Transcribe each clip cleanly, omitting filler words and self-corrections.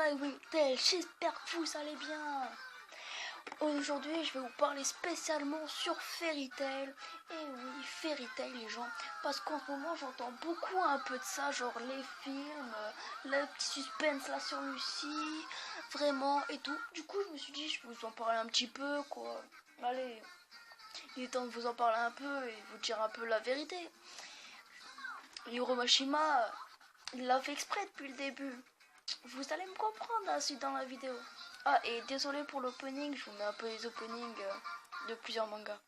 travail Wingtail, j'espère que vous allez bien. Aujourd'hui je vais vous parler spécialement sur Fairy Tail. Et oui, Fairy Tail les gens, parce qu'en ce moment j'entends beaucoup un peu de ça, genre les films, le petit suspense là sur Lucie, vraiment et tout. Du coup je me suis dit je vais vous en parler un petit peu quoi. Allez, il est temps de vous en parler un peu et vous dire un peu la vérité. Hiro Mashima, il l'a fait exprès depuis le début. Vous allez me comprendre ainsi dans la vidéo. Ah, et désolé pour l'opening, je vous mets un peu les openings de plusieurs mangas.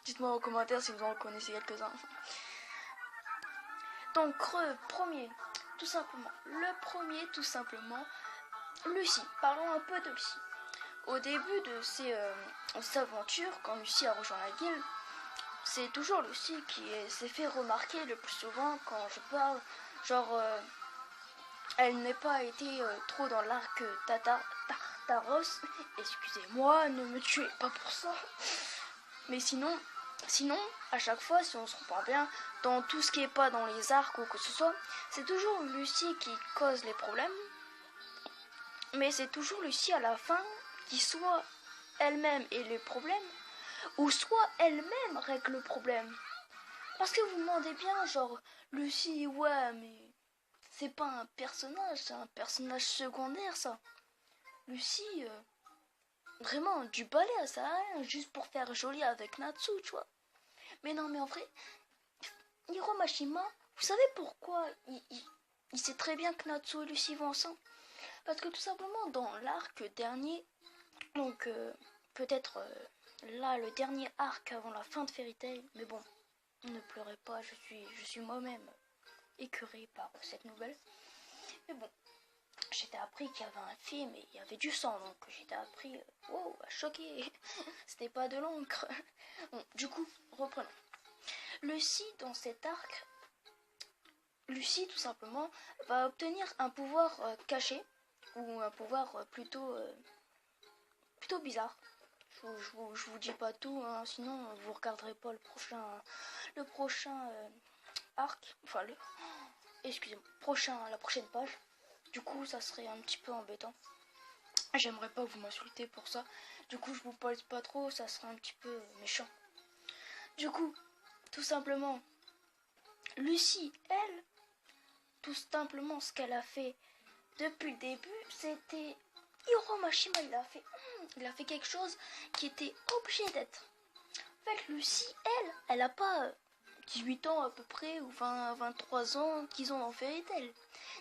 Dites-moi en commentaire si vous en connaissez quelques-uns. Donc, premier, tout simplement. Le premier, tout simplement, Lucie. Parlons un peu de Lucie. Au début de ses aventures, quand Lucie a rejoint la guilde, c'est toujours Lucie qui s'est fait remarquer le plus souvent quand je parle. Genre, elle n'est pas été trop dans l'arc Tartaros. Excusez-moi, ne me tuez pas pour ça. Mais sinon, à chaque fois, si on se reprend bien, dans tout ce qui est pas dans les arcs ou que ce soit, c'est toujours Lucie qui cause les problèmes. Mais c'est toujours Lucie à la fin qui soit elle-même ait les problèmes, ou soit elle-même règle le problème. Parce que vous demandez bien, genre, Lucie, ouais, mais c'est pas un personnage, c'est un personnage secondaire, ça. Lucie, vraiment, du balai, ça sert à rien, juste pour faire joli avec Natsu, tu vois. Mais non, mais en vrai, Hiro Mashima, vous savez pourquoi il sait très bien que Natsu et Lucie vont ensemble? Parce que tout simplement, dans l'arc dernier, donc peut-être là, le dernier arc avant la fin de Fairy Tail, mais bon, ne pleurez pas, je suis moi-même écœurée par cette nouvelle. Mais bon, j'étais appris qu'il y avait un film et il y avait du sang, donc j'étais appris, wow, choqué, c'était pas de l'encre. Bon, du coup, reprenons. Lucie, dans cet arc, Lucie, tout simplement, va obtenir un pouvoir caché, ou un pouvoir plutôt bizarre. Je vous dis pas tout, hein, sinon vous regarderez pas le prochain arc, enfin excusez-moi, la prochaine page. Du coup, ça serait un petit peu embêtant. J'aimerais pas que vous m'insultez pour ça. Du coup, je vous parle pas trop, ça serait un petit peu méchant. Du coup, tout simplement, Lucie, elle, tout simplement, ce qu'elle a fait depuis le début, c'était Hiro Mashima, il a fait quelque chose qui était obligé d'être. En fait, Lucie, elle a pas 18 ans à peu près, ou 23 ans qu'ils ont en Fairy Tail.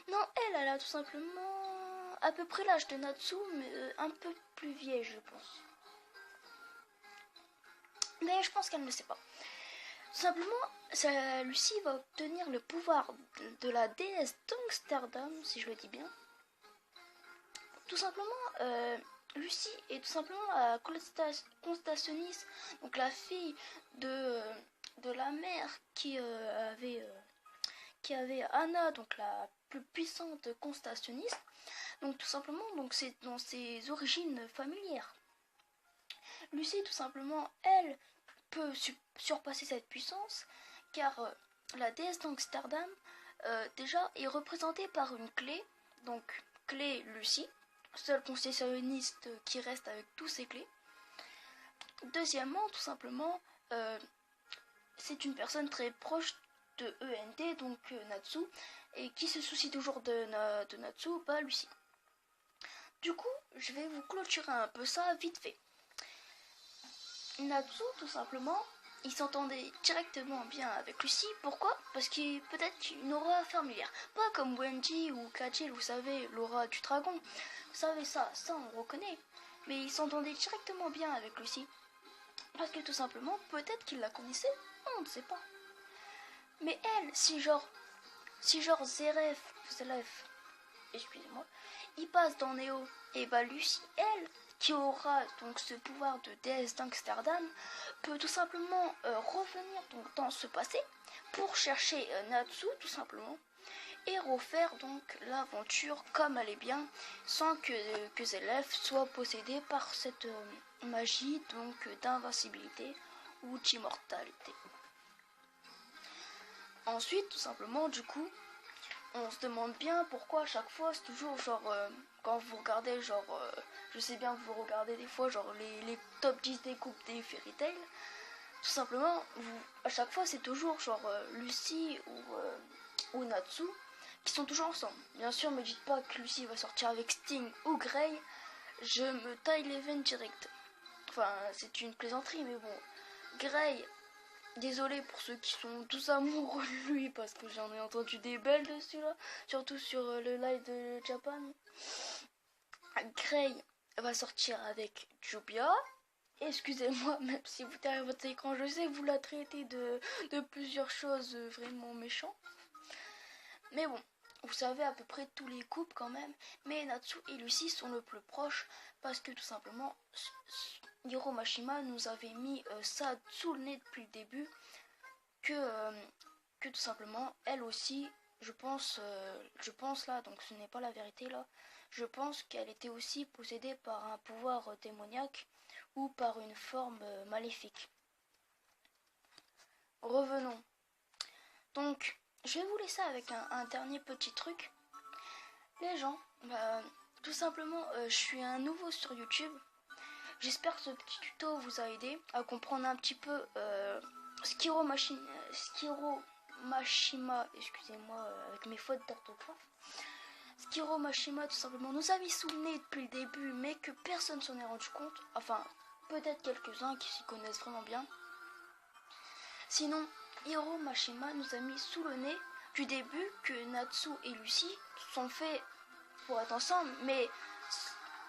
Non, elle a tout simplement à peu près l'âge de Natsu, mais un peu plus vieille, je pense. Mais je pense qu'elle ne sait pas. Tout simplement, Lucie va obtenir le pouvoir de la déesse d'Amsterdam, si je le dis bien. Tout simplement, Lucie est tout simplement la constationniste, donc la fille de la mère qui avait Anna, donc la plus puissante constationniste. Donc tout simplement, donc c'est dans ses origines familières. Lucie, tout simplement, elle peut surpasser cette puissance, car la déesse d'Amsterdam, déjà, est représentée par une clé, donc clé Lucie, seule concessionniste qui reste avec tous ses clés. Deuxièmement, tout simplement, c'est une personne très proche de ENT, donc Natsu, et qui se soucie toujours de Natsu, pas Lucie. Du coup, je vais vous clôturer un peu ça vite fait. Natsu, tout simplement, il s'entendait directement bien avec Lucie. Pourquoi? Parce qu'il peut-être une aura familière. Pas comme Wendy ou Kajil, vous savez, l'aura du dragon. Vous savez ça on reconnaît. Mais il s'entendait directement bien avec Lucie. Parce que tout simplement, peut-être qu'il la connaissait, on ne sait pas. Mais elle, si genre Zeref, excusez-moi, il passe dans Néo, et bah Lucie, elle, qui aura donc ce pouvoir de déesse d'Amsterdam, peut tout simplement revenir donc dans ce passé pour chercher Natsu tout simplement et refaire donc l'aventure comme elle est bien, sans que Zeref soit possédé par cette magie donc d'invincibilité ou d'immortalité. Ensuite, tout simplement, du coup, on se demande bien pourquoi à chaque fois c'est toujours genre quand vous regardez genre je sais bien que vous regardez des fois genre les top 10 des coupes des Fairy Tail, tout simplement à chaque fois c'est toujours genre Lucy ou Natsu qui sont toujours ensemble. Bien sûr, me dites pas que Lucy va sortir avec Sting ou Grey, je me taille les veines direct. Enfin, c'est une plaisanterie, mais bon. Grey, désolé pour ceux qui sont tous amoureux de lui, parce que j'en ai entendu des belles dessus là, surtout sur le live de Japan. Grey va sortir avec Jubia. Excusez-moi, même si vous derrière votre écran, je sais que vous la traitez de plusieurs choses vraiment méchantes. Mais bon, vous savez à peu près tous les couples quand même, mais Natsu et Lucy sont le plus proches parce que tout simplement Hiro Mashima nous avait mis ça sous le nez depuis le début que tout simplement elle aussi je pense là, donc ce n'est pas la vérité là, je pense qu'elle était aussi possédée par un pouvoir démoniaque ou par une forme maléfique. Revenons. Donc je vais vous laisser avec un dernier petit truc. Les gens, tout simplement, je suis un nouveau sur YouTube. J'espère que ce petit tuto vous a aidé à comprendre un petit peu Skiro Mashima, excusez-moi avec mes fautes d'orthographe. Skiro Mashima tout simplement nous a mis sous le nez depuis le début, mais que personne s'en est rendu compte. Enfin, peut-être quelques-uns qui s'y connaissent vraiment bien. Sinon, Hiro Mashima nous a mis sous le nez du début que Natsu et Lucy sont faits pour être ensemble, mais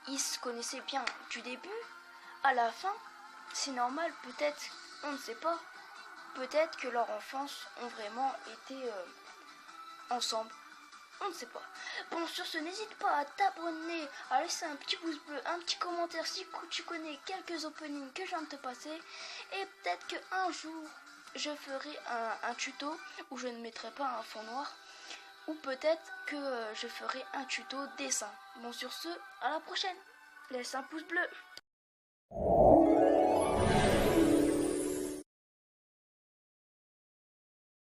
ils se connaissaient bien du début à la fin. C'est normal, peut-être, on ne sait pas, peut-être que leur enfance ont vraiment été ensemble, on ne sait pas. Bon, sur ce, n'hésite pas à t'abonner, à laisser un petit pouce bleu, un petit commentaire si tu connais quelques openings que je viens de te passer, et peut-être qu'un jour je ferai un tuto où je ne mettrai pas un fond noir, ou peut-être que je ferai un tuto dessin. Bon, sur ce, à la prochaine. Laisse un pouce bleu.